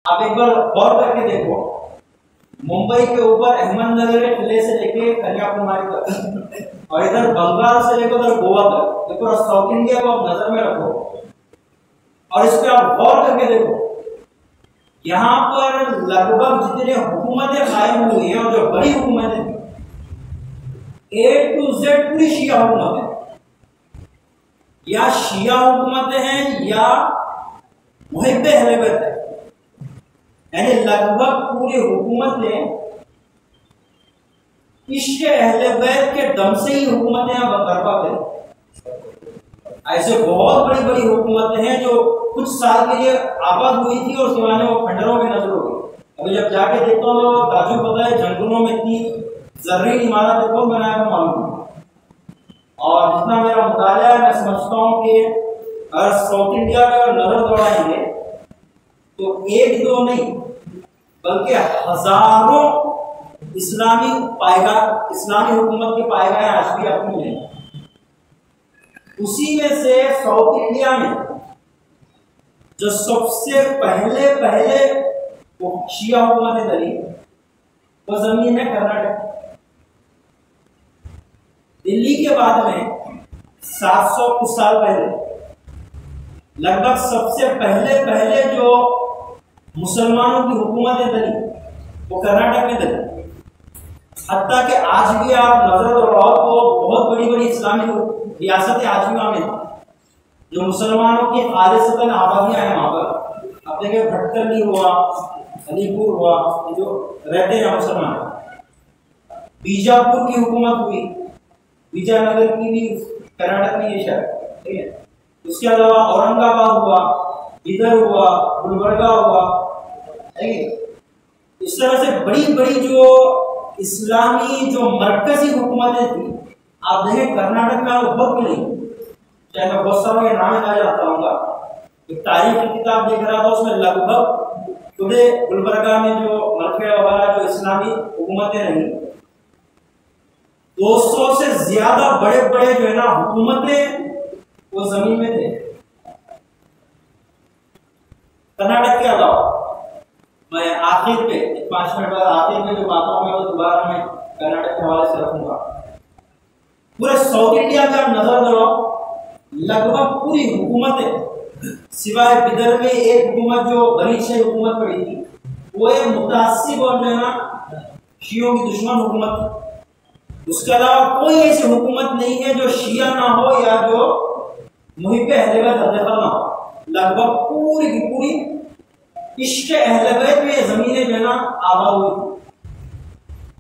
आप एक बार गौर करके देखो, मुंबई के ऊपर अहमदनगर के किले से लेके कन्याकुमारी तक और इधर बंगाल से लेकर उधर गोवा तक, ये पूरा साउथ इंडिया को आप नजर में रखो और इस पर आप गौर करके देखो, यहाँ पर लगभग जितने हुकूमतें कायम हुई हैं और जो बड़ी हुकूमतें थी, A to Z पूरी शिया हुकूमतें, या शिया हुकूमतें हैं या मुहिब्बे अहले बैत है, यानी लगभग पूरी हुकूमत ने इश्क अहले बैत के दम से ही हुकूमतें यहाँ बर्पा करी। ऐसे बहुत बड़ी बड़ी हुकूमतें हैं जो कुछ साल के लिए आबाद हुई थी और सिवाने वो खंडरों में नजर हो गई। अभी जब जाके देखता हूँ तो ताजुब पता है, जंगलों में इतनी जर्री इमारतें कौन बनाया था मालूम नहीं। और जितना मेरा मुताला है, मैं समझता हूँ कि अगर साउथ इंडिया में अगर नजर दौड़ाएंगे तो एक दो नहीं बल्कि हजारों इस्लामी पायगाह, इस्लामी हुकूमत के पायगाह आज भी अपनी हैं। उसी में से साउथ इंडिया में जो सबसे पहले वो शिया हुकूमतें डली वो जमीन है कर्नाटक। दिल्ली के बाद में 700 कुछ साल पहले लगभग सबसे पहले जो मुसलमानों की हुकूमतें डली वो कर्नाटक में डली। हत्ता कि आज भी आप नजर दौड़ाओ तो बहुत बड़ी बड़ी इस्लामी रियासतें आज भी वहां में जो मुसलमानों की खालिसतन आबादियां हैं वहां पर। आप देखिए भटकली हुआ, अलीपुर हुआ, जो रहते हैं मुसलमान। बीजापुर की हुकूमत हुई, विजयनगर की भी कर्नाटक में ये शहर, ठीक है। उसके अलावा औरंगाबाद हुआ, इधर हुआ, गुलबर्गा हुआ, ठीक है। इस तरह से बड़ी बड़ी जो इस्लामी जो मरकजी हुकूमतें थी, आप देखें कर्नाटक में बहुत मिली, चाहे मैं बहुत सारों के नाम ना जानता हूँ। एक तारीख की किताब देख रहा था, उसमें लगभग पूरे गुलबर्गा में जो मरकज वगैरह जो इस्लामी हुकूमतें रही, 200 से ज्यादा बड़े बड़े जो है ना हुकूमतें वो जमीन में थे। कर्नाटक के अलावा मैं आखिर पे 5 मिनट बाद आखिर में जो बातों में वो दोबारा मैं कर्नाटक के हवाले से रखूंगा। पूरे साउथ इंडिया में आप नजर दौड़ाओ, लगभग पूरी हुकूमतें सिवाय बिदर में एक हुकूमत जो बड़ी शाही हुकूमत पड़ी थी, वो एक मुतासिब और जो है ना शियों की दुश्मन हुकूमत। उसके अलावा कोई ऐसी हुकूमत नहीं है जो शिया ना हो या जो मुहिब्बे अहले बैत ना हो। लगभग पूरी की पूरी इश्क अहले बैत में जमीनें जो है ना आबाद हुई थी।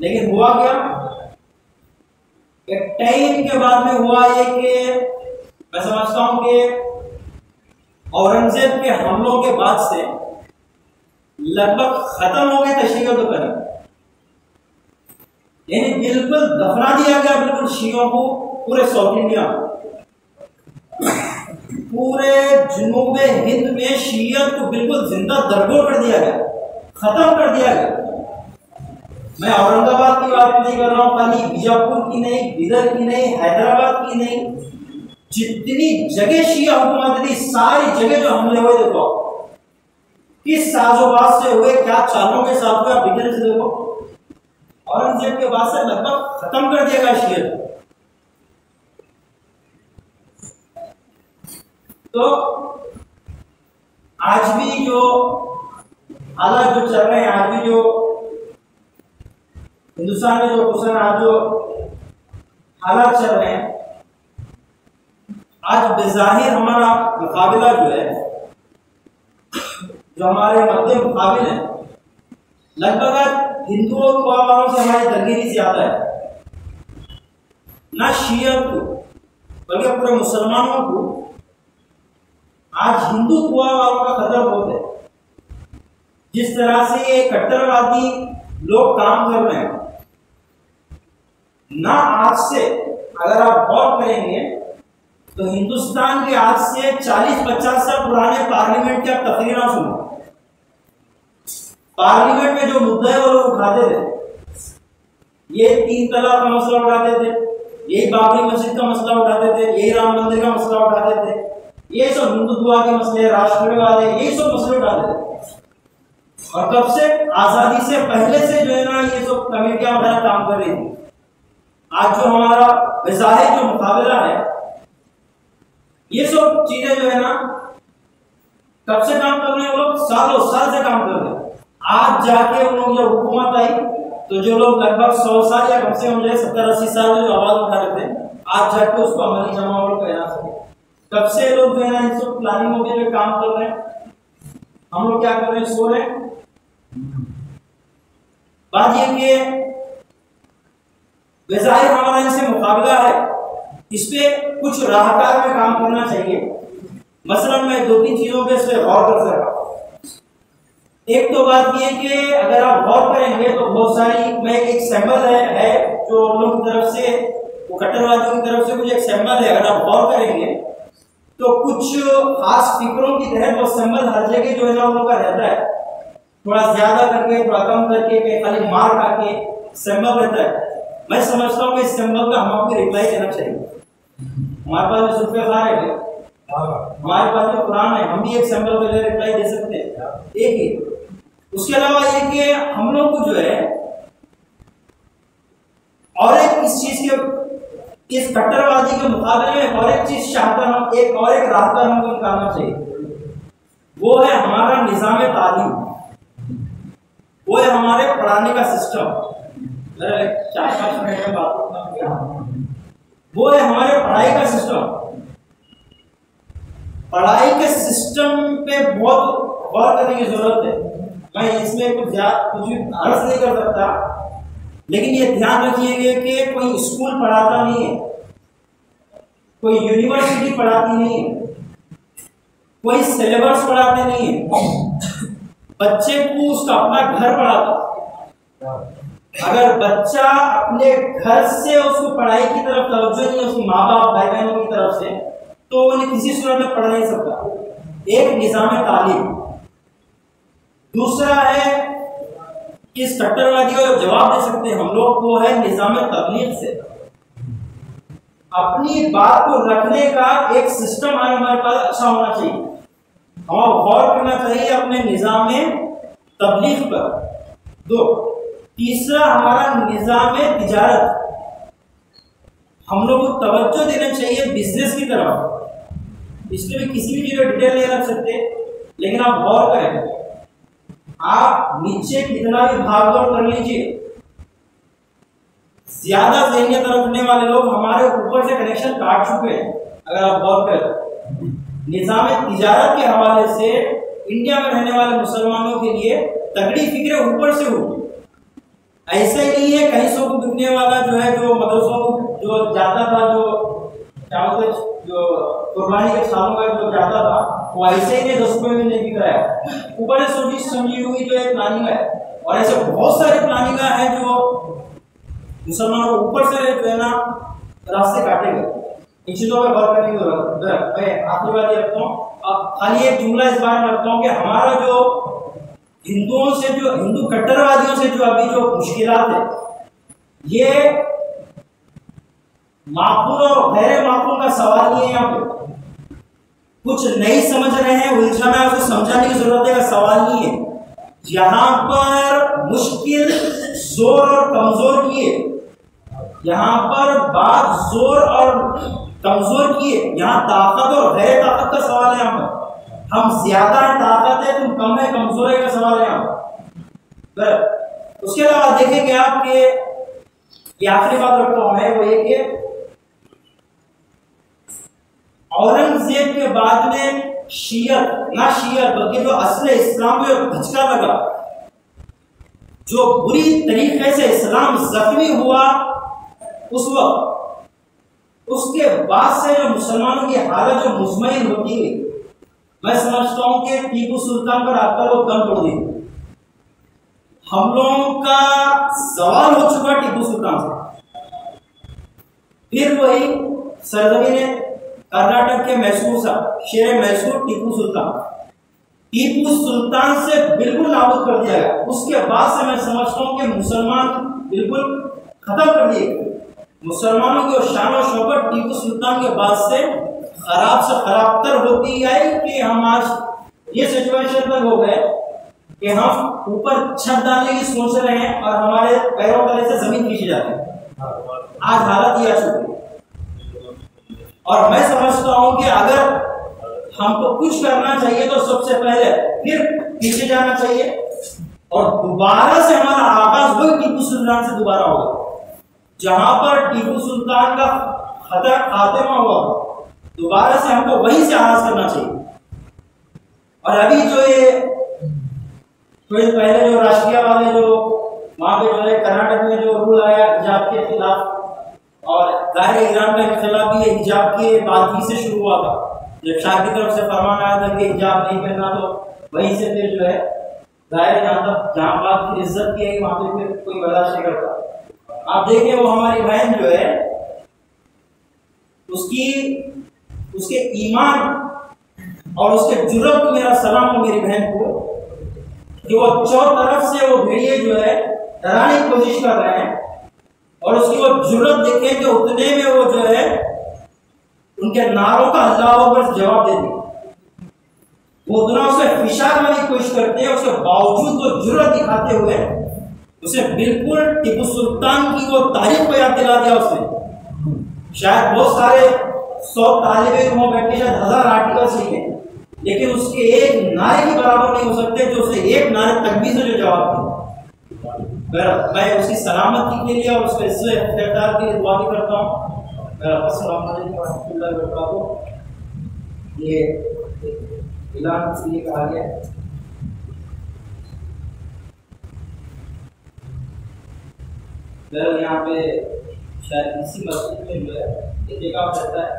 लेकिन हुआ क्या, एक टाइम के बाद में हुआ ये कि मैं समझता हूं कि औरंगजेब के हमलों के बाद से लगभग खत्म हो गए तशरीह तो करें, यानी बिल्कुल दफना दिया गया बिल्कुल शियों को पूरे साउथ इंडिया में। पूरे जुनूब हिंद में शियत को बिल्कुल जिंदा दरगोर कर दिया गया, खत्म कर दिया गया। मैं औरंगाबाद की बात नहीं कर रहा हूं, खाली बीजापुर की नहीं, बिदर की नहीं, हैदराबाद की नहीं, जितनी जगह शिया हुकूमत थी सारी जगह जो हमले हुए, देखो किस साजोबाज से हुए, क्या चालों के साथ हुए, आप बिदर से देखो। औरंगजेब के बाद से लगभग खत्म कर दिया गया शियत। तो आज भी जो हालात जो चल रहे हैं, आज भी जो हिंदुस्तान में जो कुछ आज जो हालात चल रहे हैं, आज बेजाहिर हमारा मुकाबला जो है, जो हमारे मध्य मुकाबिल है, लगभग हिंदुओं वालों से हमारी दरगिरी ज्यादा है। ना शिया को बल्कि पूरे मुसलमानों को आज हिंदुत्व वालों का खतरा बहुत है। जिस तरह से ये कट्टरवादी लोग काम कर रहे हैं ना, आज से अगर आप गौर करेंगे तो हिंदुस्तान के आज से 40-50 साल पुराने पार्लियामेंट की आप तकरीरें सुनो। पार्लियामेंट में जो मुद्दे वो लोग उठाते थे, ये 3 तलाक का मसला उठाते थे, यही बाबरी मस्जिद का मसला उठाते थे, यही राम मंदिर का मसला उठाते थे, ये सब हिंदुत्व के मसले, राष्ट्रवाद, ये सब मसले उठाते थे। और कब से? आजादी से पहले से जो है ना ये सब कमेटियां वगैरह काम कर रही थी। आज जो हमारा वज़ाहिर जो मुकाबला है, ये सब चीजें जो है ना कब से काम कर रहे हैं? लोग सालों साल से काम कर रहे हैं। आज जाके उन लोग जब हुकूमत आई तो जो लोग लगभग 100 साल या कम से कम 70-80 साल जो आवाज उठा रहे थे, आज जाके उसको अमली जमावट कहना सके। कब से लोग जो है ना इन सब प्लानिंगों के लिए काम कर रहे हैं। हम लोग क्या कर रहे हैं? सो रहे हैं। बात ये कि वज़ाहिर हमारा इनसे मुकाबला है, इस पे कुछ राहकार में काम करना चाहिए। मसलन मैं 2-3 चीजों पे से गौर कर सकता हूं। एक तो बात ये कि अगर आप गौर करेंगे तो बहुत सारी मैं एक सैंपल है जो लोगों की तरफ से, वो कट्टरवादियों की तरफ से कुछ एक सैंपल है। अगर आप गौर करेंगे तो कुछ खास फिक्रों की तहत वो सैंपल हर जगह जो है ना उन लोगों का रहता है, थोड़ा ज्यादा करके थोड़ा कम करके खाली मार करके सैंपल रहता है। मैं समझता हूँ कि इस सैंपल का हम आपको रिप्लाई देना चाहिए। हमारे पास जो सुल्फ़ार है, हमारे पास जो कुरान है, हम भी एक सैंपल के लिए रिप्लाई दे सकते हैं, एक ही। उसके अलावा ये कि हम लोग को जो है और एक इस चीज के, इस कट्टरवादी के मुकाबले में और एक चीज चाहकर हम एक राह पर हमको निकालना चाहिए। वो है हमारा निज़ाम तालीम, वो है हमारे पढ़ाने का सिस्टम। 4-5 मिनट में बात किया, वो है हमारे पढ़ाई का सिस्टम। पढ़ाई के सिस्टम पे बहुत गौर करने की जरूरत है। मैं इसमें कुछ भी अर्ज नहीं कर सकता, लेकिन ये ध्यान रखिएगा कि कोई स्कूल पढ़ाता नहीं है, कोई यूनिवर्सिटी पढ़ाती नहीं है, कोई सिलेबस पढ़ाते नहीं है। बच्चे को उसका अपना घर पढ़ाता। अगर बच्चा अपने घर से उसको पढ़ाई की तरफ तवज्जो नहीं है, उसके माँ बाप भाई बहनों की तरफ से, तो उन्हें किसी सूरत में पढ़ नहीं सकता। एक निज़ाम तालीम। दूसरा है इस कट्टरवादियों को जवाब दे सकते हैं हम लोग, वो है निज़ाम तबलीग से। अपनी बात को रखने का एक सिस्टम हमारे पास अच्छा होना चाहिए। हमें गौर करना चाहिए अपने निज़ाम तबलीग पर। 2, तीसरा हमारा निज़ाम तिजारत। हम लोग को तवज्जो देना चाहिए बिजनेस की तरफ। इसमें भी किसी भी चीज डिटेल नहीं रख सकते, लेकिन आप गौर करें, आप नीचे कितना भी भागदौड़ कर लीजिए, ज्यादा ज़हनियत रखने वाले लोग हमारे ऊपर से कनेक्शन काट चुके हैं। अगर आप गौर करें, निज़ाम तिजारत के हवाले से इंडिया में रहने वाले मुसलमानों के लिए तगड़ी फिक्र ऊपर से होगी। ऐसा ही नहीं है कहीं सौ को बिकने वाला जो है, जो मदरसों को जो जाता था, जो कुर्बानी के सालों का जो जाता था, वो ऐसे ही नहीं 10 रुपए में नहीं बिक रहा है। ऊपर से सोची समझी हुई जो एक प्लानिंग है, और ऐसे बहुत सारी प्लानिंग है जो मुसलमानों को ऊपर से जो है ना रास्ते काटेंगे। इन चीजों पर गौर करने की जरूरत है। मैं आखिरी बात ये रखता हूँ, खाली एक जुमला इस बारे में रखता हूँ कि हमारा जो हिंदुओं से, जो हिंदू कट्टरवादियों से जो अभी जो मुश्किलात है, ये माकूल और गैर माकूल का सवाल नहीं है। यहाँ पे कुछ नहीं समझ रहे हैं, उलझना है, उसको समझाने की जरूरत है का सवाल नहीं है। यहाँ पर मुश्किल जोर और कमजोर की है, यहाँ पर बात जोर और कमजोर की है, यहाँ ताकत और गैर ताकत का सवाल है। यहाँ पर हम ज्यादा है, ताकत है, तुम कम है, कमजोर है का सवाल है यहाँ पर। उसके अलावा देखेंगे आपके, ये आखिरी बात रखता हूं मैं, वो ये कि औरंगजेब के बाद में शियत ना शियत बल्कि जो असले इस्लाम में धचका लगा, जो बुरी तरीके से इस्लाम जख्मी हुआ उस वक्त, उसके बाद से जो मुसलमानों की हालत जो मुजमइन होती है, मैं समझता हूं कि टीपू सुल्तान पर आकर वो दम तोड़ दी। हम लोगों का सवाल हो चुका टीपू सुल्तान से। फिर वही सरजमीन कर्नाटक के मैसूर साहब, शेर मैसूर टीपू सुल्तान से बिल्कुल नाबूद कर दिया गया। उसके बाद से मैं समझता हूं कि मुसलमान बिल्कुल खत्म कर दिए गए। मुसलमानों की शान और शौकत टीपू सुल्तान के बाद से खराब से खराब तर होती आई कि हम आज ये सिचुएशन पर हो गए कि हम ऊपर छत डालने की सोच रहे हैं और हमारे पैरों तले से जमीन खींची जाती है। आज हालत ये आ चुकी है। और मैं समझता हूं कि अगर हमको कुछ करना चाहिए तो सबसे पहले फिर पीछे जाना चाहिए और दोबारा से हमारा आगाज वही टीपू सुल्तान से दोबारा होगा। जहां पर टीपू सुल्तान का खात्मा हुआ दोबारा से हमको वहीं से आगाज करना चाहिए। और अभी जो ये थोड़ी पहले जो राष्ट्रीय वाले जो वहां पे जो है कर्नाटक में जो रूल आया हिजाब के खिलाफ और दायरे इरान के खिलाफ भी हिजाब के बाद ही से शुरू हुआ था। जब शाह की तरफ से फरमान आया था कि हिजाब नहीं पहनना तो वहीं से फिर जो है दायरे जहां बात की इज्जत की है वहां पे फिर कोई बर्दाश्त नहीं करता। आप देखिए वो हमारी बहन जो है उसके ईमान और उसके जुर्रत को मेरा सलाम हो मेरी बहन को कि वो चौथ तरफ से वो भेड़िए जो है डराने की कोशिश कर रहे हैं और उसकी वो जुर्रत देखें कि उतने में वो जो है उनके नारों का अल्लाह पर जवाब दे दी। वो उतना उसे फिशार करने की कोशिश करते हैं, उसके बावजूद वो जुर्रत दिखाते हुए उसे बिल्कुल टीपू सुल्तान की वो तारीफ को याद दिला दिया उसने। शायद बहुत सारे 100 तालिबे इल्म बैठे शायद 1000 आर्टिकल्स लिखे लेकिन उसके एक नारे के बराबर नहीं हो सकते जो उसे एक नारे तकबीर से जो जवाब दिया। मैं उसकी सलामती के लिए और उसके इख्तियार के लिए दुआ भी करता हूँ। अस्सलाम वालेकुम रहमतुल्लाहि व बरकातहू। ये ऐलान इसलिए कहा गया यहाँ पे शायद इसी मस्जिद में जो है एहतिकाफ रहता है